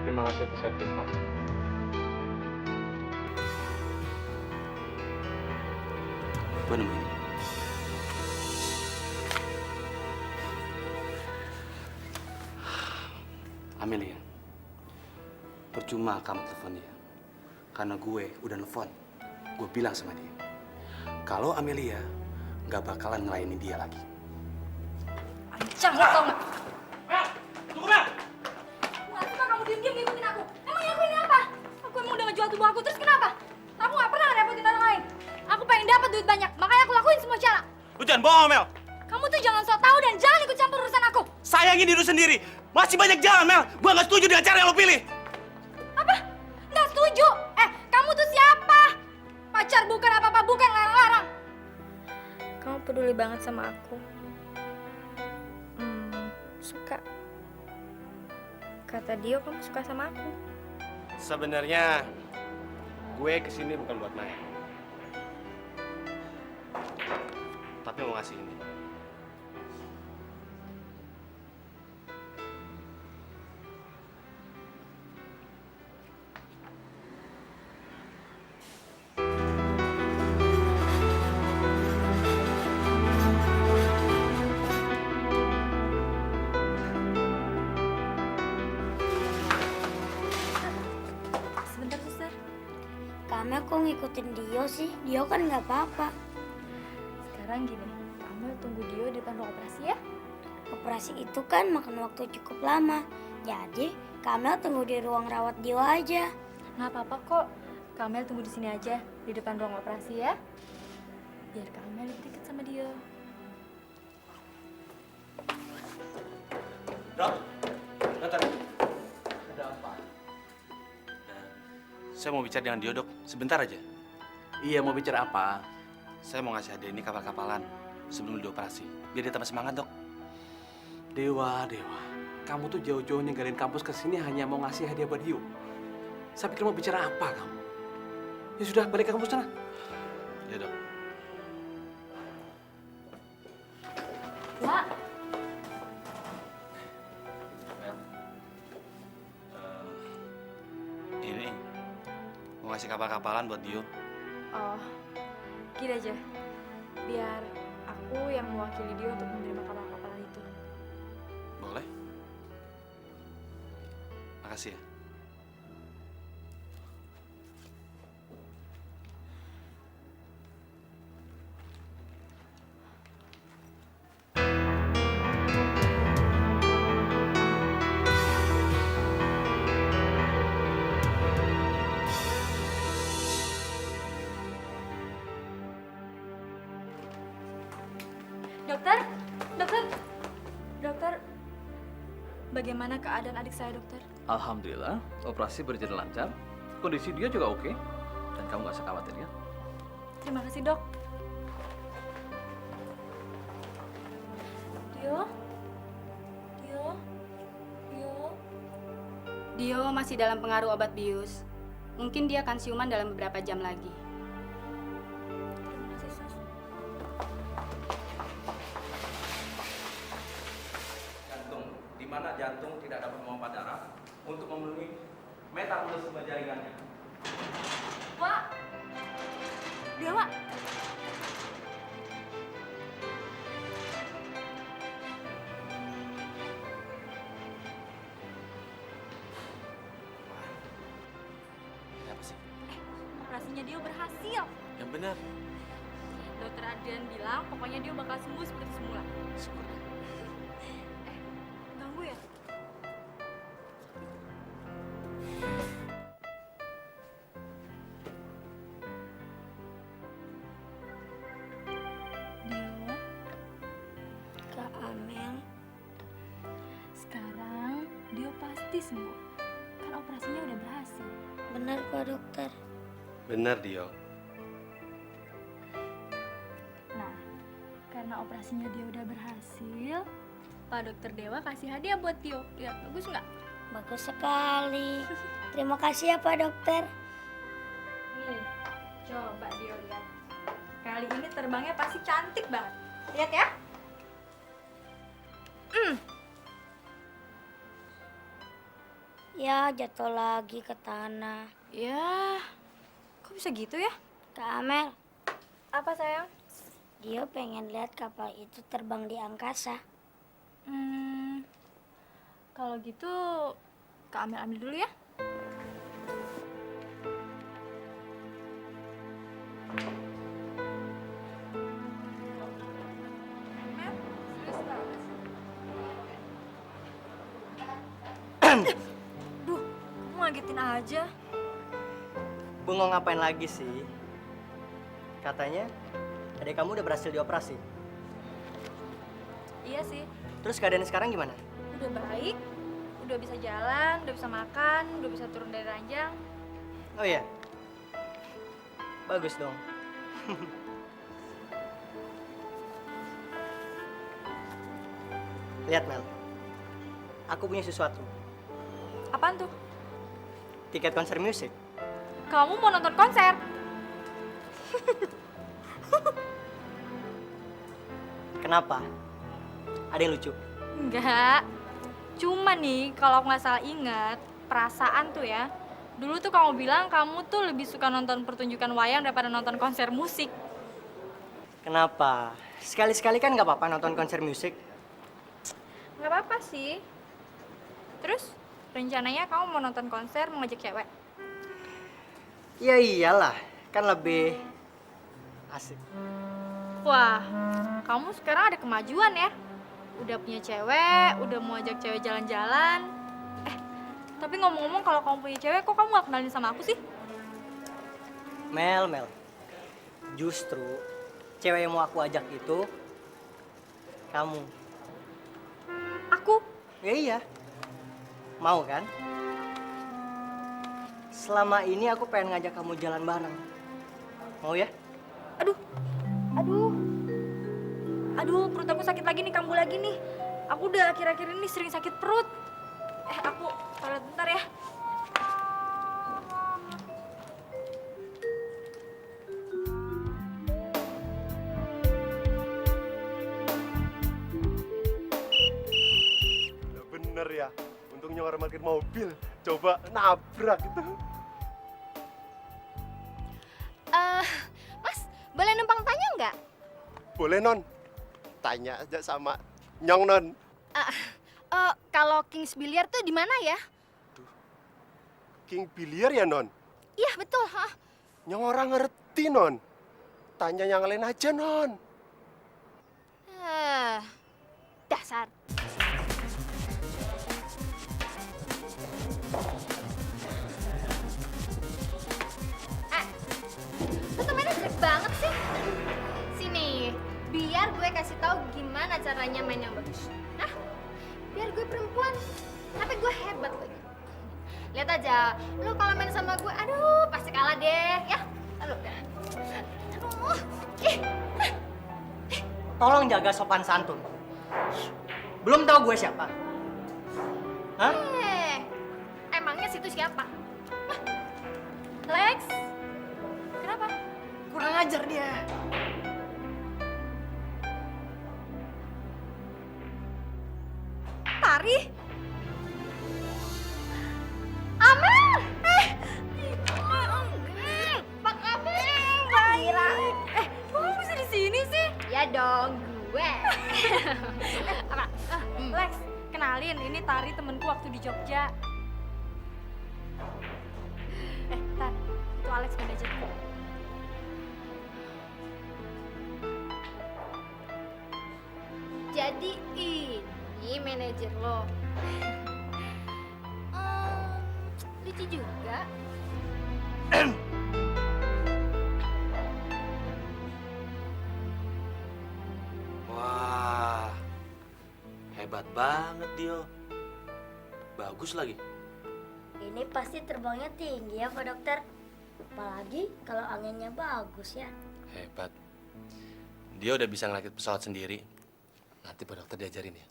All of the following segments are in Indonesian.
Terima kasih atas servis, Pak. Gue nemuin. Amelia, percuma kamu telepon dia. Karena gue udah nelfon. Gue bilang sama dia, kalau Amelia nggak bakalan ngelayanin dia lagi. Ancang, lo tau nggak? Mel! Tunggu, Mel! Nggak suka kamu diem-diem ngikutin aku. Emangnya aku ini apa? Aku emang udah ngejual tubuh aku, terus kenapa? Aku nggak pernah ngerepotin orang lain. Aku pengen dapat duit banyak, makanya aku lakuin semua cara. Lu jangan bohong, Mel! Kamu tuh jangan sok tahu dan jangan ikut campur urusan aku. Sayangin diri lu sendiri. Masih banyak jalan, Mel. Gue nggak setuju dengan cara yang lo pilih. Apa? Nggak setuju? Kamu tuh siapa? Pacar bukan apa-apa, bukan larang-larang. Kamu peduli banget sama aku. Suka. Kata Dio kamu suka sama aku. Sebenarnya gue kesini bukan buat main, tapi mau ngasih ini. Sebentar, Suster. Kamel kok ngikutin Dio sih? Dio kan nggak apa-apa. Sekarang gini, kamu tunggu Dio di depan ruang operasi ya. Operasi itu kan makan waktu cukup lama. Jadi Kamel tunggu di ruang rawat Dio aja. Nggak apa-apa kok. Kamel tunggu di sini aja, di depan ruang operasi ya. Biar Kamel lebih dekat sama Dio. Dok, dokter. Ada apa? Saya mau bicara dengan Dio, Dok. Sebentar aja. Iya, mau bicara apa? Saya mau ngasih hadiah ini kapal-kapalan sebelum dioperasi. Biar dia tambah semangat, Dok. Dewa. Kamu tuh jauh-jauh ninggalin kampus ke sini hanya mau ngasih hadiah buat Dio. Saya pikir mau bicara apa kamu? Ya sudah, balik ke kampus sana. Ya, Dok. Wak, Ini mau ngasih kapal-kapalan buat Dio. oh, gini aja. Biar aku yang mewakili Dio untuk menerima kapal-kapalan itu. Boleh? Makasih ya. Dokter, bagaimana keadaan adik saya, dokter? Alhamdulillah, operasi berjalan lancar. Kondisi dia juga oke. Dan kamu nggak usah khawatir ya. Terima kasih, dok. Dio masih dalam pengaruh obat bius. Mungkin dia akan siuman dalam beberapa jam lagi. Terima kasih, sus. Jantung, di mana jantung tidak dapat memompa darah untuk memenuhi metabolisme jaringannya. Wak! Dewa! Ada apa sih? Operasinya Dio berhasil. Yang benar. Dokter Adrian bilang pokoknya dia bakal sembuh seperti semula. Syukur. Ganggu ya? Dio, Kak Amel, sekarang Dio pasti sembuh. Kan operasinya udah berhasil. benar kok dokter. Bener, Dio. Nah, karena operasinya dia udah berhasil, Pak Dokter Dewa kasih hadiah buat Dio. Lihat, bagus nggak? Bagus sekali. Terima kasih ya Pak Dokter. Nih, coba Dio lihat. Kali ini terbangnya pasti cantik banget. Lihat ya. Ya, jatuh lagi ke tanah. Ya, kok bisa gitu ya? Kak Amel, Apa sayang? dia pengen lihat kapal itu terbang di angkasa. Kalau gitu, Kak ambil dulu ya. Duh, kamu ngagetin aja. Bengong ngapain lagi sih? Katanya adik kamu udah berhasil dioperasi. Iya sih, Terus keadaannya sekarang gimana? udah baik, udah bisa jalan, udah bisa makan, udah bisa turun dari ranjang. Oh iya. Bagus dong. Lihat Mel. Aku punya sesuatu. Apaan tuh? Tiket konser musik. Kamu mau nonton konser? Kenapa? Ada yang lucu? Enggak. Cuma nih, kalau aku nggak salah ingat, perasaan tuh ya. Dulu tuh kamu bilang kamu tuh lebih suka nonton pertunjukan wayang daripada nonton konser musik. Kenapa? Sekali-sekali kan nggak apa-apa nonton konser musik. Nggak apa-apa sih. Terus, rencananya kamu mau nonton konser, mau ngajak cewek? Ya iyalah, kan lebih asik. Wah, kamu sekarang ada kemajuan ya. Udah punya cewek, udah mau ajak cewek jalan-jalan. Tapi ngomong-ngomong kalau kamu punya cewek, kok kamu gak kenalin sama aku sih? Mel, justru cewek yang mau aku ajak itu kamu. Aku? Ya iya. Mau kan? Selama ini aku pengen ngajak kamu jalan bareng. Mau ya? Aduh, perut aku sakit lagi nih, kambuh lagi nih. Aku udah akhir-akhir ini sering sakit perut. Aku toilet bentar ya. Bener ya. Untungnya orang parkir mobil. Coba nabrak gitu. Mas, boleh numpang tanya nggak? Boleh, Non. Tanya aja sama Nyong, Non. Kalau Kings Billiard tuh di mana ya? King Biliar ya, Non? Iya betul, ha? Nyong orang ngerti, Non. Tanya yang lain aja, Non. Dasar. Lu tuh mainnya jelek banget sih. Sini, biar gue kasih tahu gimana caranya main yang bagus. Nah, biar gue perempuan, tapi gue hebat lagi. Lihat aja, lu kalau main sama gue, aduh pasti kalah deh, ya. Aduh, ih, Tolong jaga sopan santun. Belum tahu gue siapa? Hah? emangnya situ siapa? Lex, kenapa? Kurang ajar dia. Tari? Amel! Pak Amel, Baira. Kok kamu bisa di sini sih? Ya dong, gue. Lex, kenalin, ini Tari temenku waktu di Jogja. Tar, itu Alex manajerku. Jadi ini manajer lo. Lucu juga. Wah, hebat banget Dio. Bagus lagi. Ini pasti terbangnya tinggi ya Pak Dokter. Apalagi kalau anginnya bagus ya. Hebat. Dia udah bisa ngerakit pesawat sendiri. Nanti Pak Dokter diajarin ya.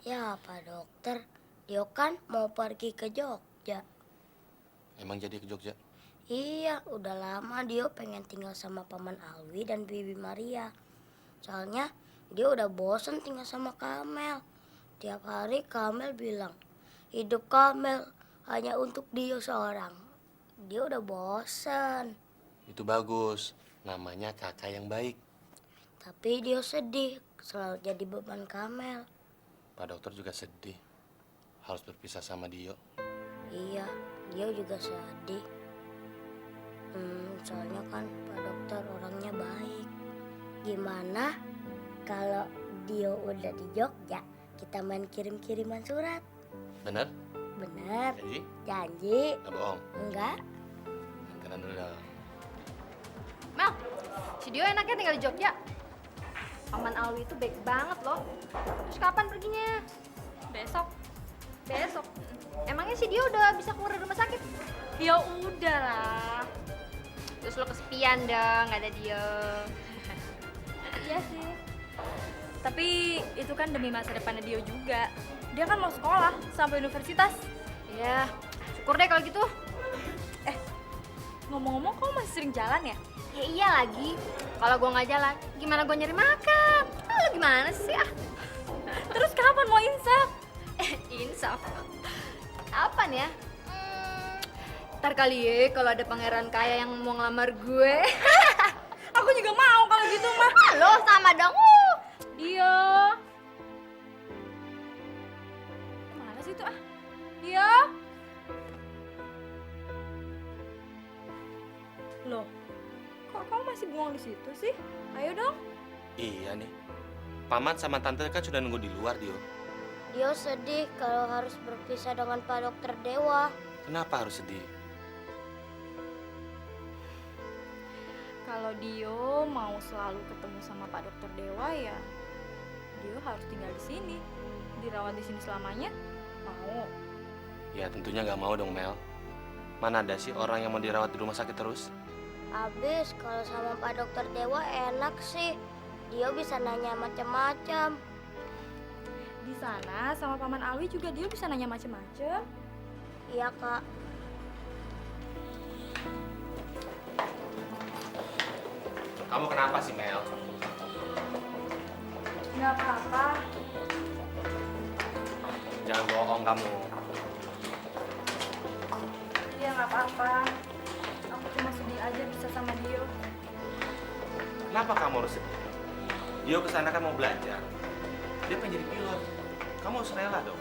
Ya Pak Dokter, Dio kan mau pergi ke Jogja. Emang jadi ke Jogja? Iya, udah lama Dio pengen tinggal sama Paman Alwi dan Bibi Maria. Soalnya dia udah bosen tinggal sama Kamel. Tiap hari Kamel bilang, hidup Kamel hanya untuk Dio seorang. Dia udah bosen. Itu bagus. Namanya kakak yang baik. Tapi Dio sedih, selalu jadi beban Kamel. Pak Dokter juga sedih. Harus berpisah sama Dio. Iya, Dio juga sedih. Soalnya kan Pak Dokter orangnya baik. Gimana kalau Dio udah di Jogja, kita main kirim-kiriman surat? Bener? Bener. Janji? Janji. Nggak bohong? Enggak. Angkatan dulu dong. Mel, si Dio enaknya tinggal di Jogja. Paman Alwi itu baik banget loh. Terus kapan perginya? Besok. Besok. Emangnya si Dio udah bisa keluar dari rumah sakit? Ya udah lah. Terus lo kesepian dong, nggak ada Dio. Iya sih. Tapi itu kan demi masa depannya Dio juga. Dia kan mau sekolah sampai universitas. Ya, syukur deh kalau gitu. Ngomong-ngomong, kamu masih sering jalan ya? Ya iya lagi. Kalau gua nggak jalan, gimana gua nyari makan? Lo gimana sih ah? Terus kapan mau insaf? Insaf. Kapan ya? Ntar kali ya kalau ada pangeran kaya yang mau ngelamar gue. Aku juga mau kalau gitu mah. Lo sama dong. Dio. Mana sih itu ah? Dio. Loh, kok kamu masih bengong di situ sih? Ayo dong. Iya nih. Paman sama tante kan sudah nunggu di luar, Dio. Dio sedih kalau harus berpisah dengan Pak Dokter Dewa. Kenapa harus sedih? Kalau Dio mau selalu ketemu sama Pak Dokter Dewa ya, Dio harus tinggal di sini, dirawat di sini selamanya. Mau? Ya tentunya nggak mau dong, Mel. Mana ada sih orang yang mau dirawat di rumah sakit terus? Abis kalau sama Pak Dokter Dewa enak sih. Dio bisa nanya macam-macam. Di sana sama Paman Alwi juga Dio bisa nanya macem-macem. Iya Kak. Kamu kenapa sih, Mel? Nggak apa-apa. Jangan bohong kamu. Iya nggak apa-apa. Aku cuma sedih aja bisa sama Dio. Kenapa kamu harus sedih? Dio kesana kan mau belajar. Dia pengen jadi pilot. Kamu harus rela dong.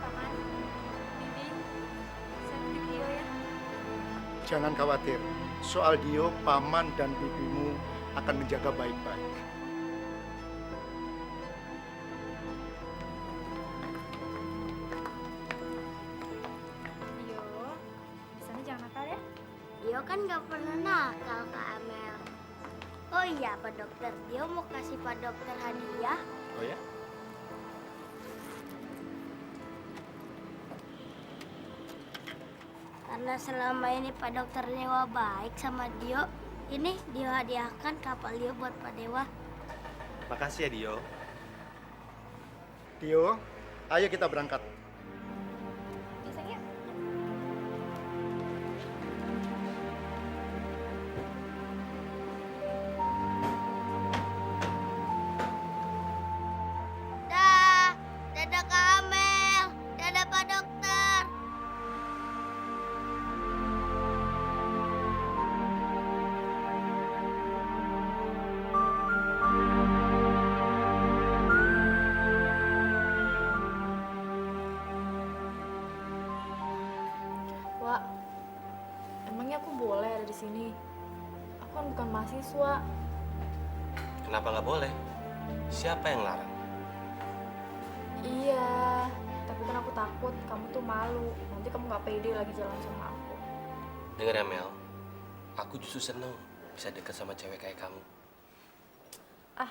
Paman, Bibi, saya titip Dio ya. Jangan khawatir, soal Dio, paman dan bibimu akan menjaga baik-baik. Dio, di sana jangan nakal ya. Dio kan nggak pernah nakal Kak Amel. Oh iya Pak Dokter, Dio mau kasih Pak Dokter hadiah. Oh ya? Karena selama ini Pak Dokter Dewa baik sama Dio, ini Dio hadiahkan kapal Dio buat Pak Dewa. Makasih ya Dio. Dio, ayo kita berangkat. Bisa ya? Dah, dadah Kak Amel, dadah Pak Dokter. di sini. Aku kan bukan mahasiswa. Kenapa nggak boleh? Siapa yang larang? Iya, tapi kan aku takut kamu tuh malu. Nanti kamu nggak pede lagi jalan sama aku. Dengar ya Mel, aku justru seneng bisa deket sama cewek kayak kamu. Ah,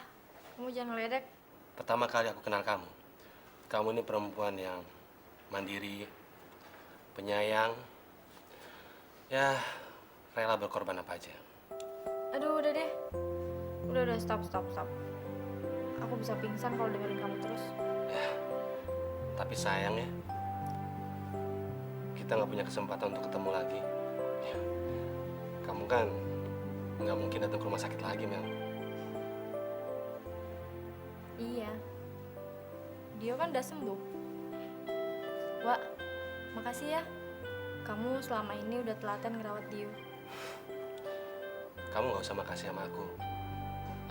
kamu jangan ngeledek. Pertama kali aku kenal kamu, kamu ini perempuan yang mandiri, penyayang, ya rela berkorban apa aja. Aduh, udah deh. Udah, stop. Aku bisa pingsan kalau dengerin kamu terus. Tapi sayang ya, kita nggak punya kesempatan untuk ketemu lagi. Ya, kamu kan nggak mungkin datang ke rumah sakit lagi, Mel. Iya. Dio kan udah sembuh. Wak, makasih ya. Kamu selama ini udah telaten ngerawat Dio. Kamu nggak usah makasih sama aku.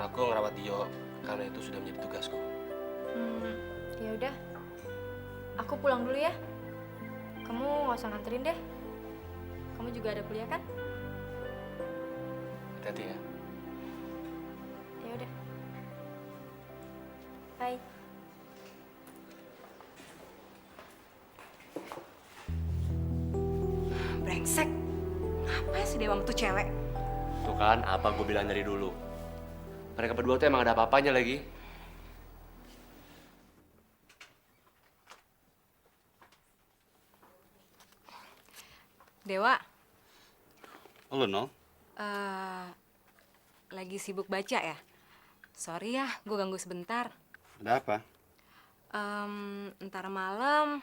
Aku ngerawat Dio karena itu sudah menjadi tugasku. Ya udah. Aku pulang dulu ya. Kamu nggak usah nganterin deh. Kamu juga ada kuliah kan? Hati-hati ya. Ya udah. Bye. Brengsek. Apa sih Dewa tuh cewek? Tuh kan, apa gue bilang dari dulu. Mereka berdua tuh emang ada apa-apanya lagi. Dewa, Halo, Nol. lagi sibuk baca ya? Sorry ya, gue ganggu sebentar. Ada apa? Ntar malam,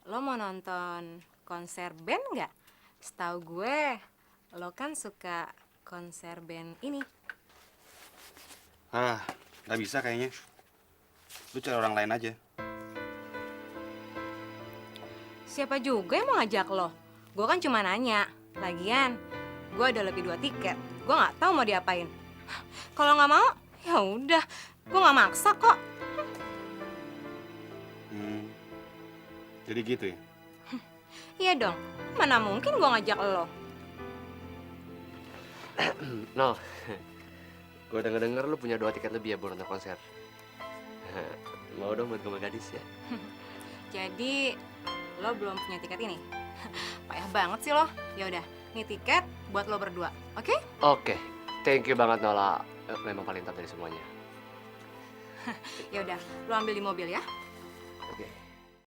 lo mau nonton konser band nggak? Setahu gue, lo kan suka konser band ini. Nggak bisa kayaknya. Lu cari orang lain aja. Siapa juga yang mau ngajak lo? Gue kan cuma nanya. Lagian, gue ada lebih 2 tiket. Gue nggak tahu mau diapain. Kalau nggak mau, ya udah. Gue nggak maksa kok. Jadi gitu ya? Iya dong. Mana mungkin gue ngajak lo? Nol, gue denger-denger lu punya 2 tiket lebih ya buat nonton konser. Mau dong buat sama gadis ya? Jadi, lo belum punya tiket ini? Payah banget sih lo. Ya udah, ini tiket buat lo berdua. Oke? Oke, thank you banget Nola. Memang paling top dari semuanya. Ya udah, lo ambil di mobil ya. Oke.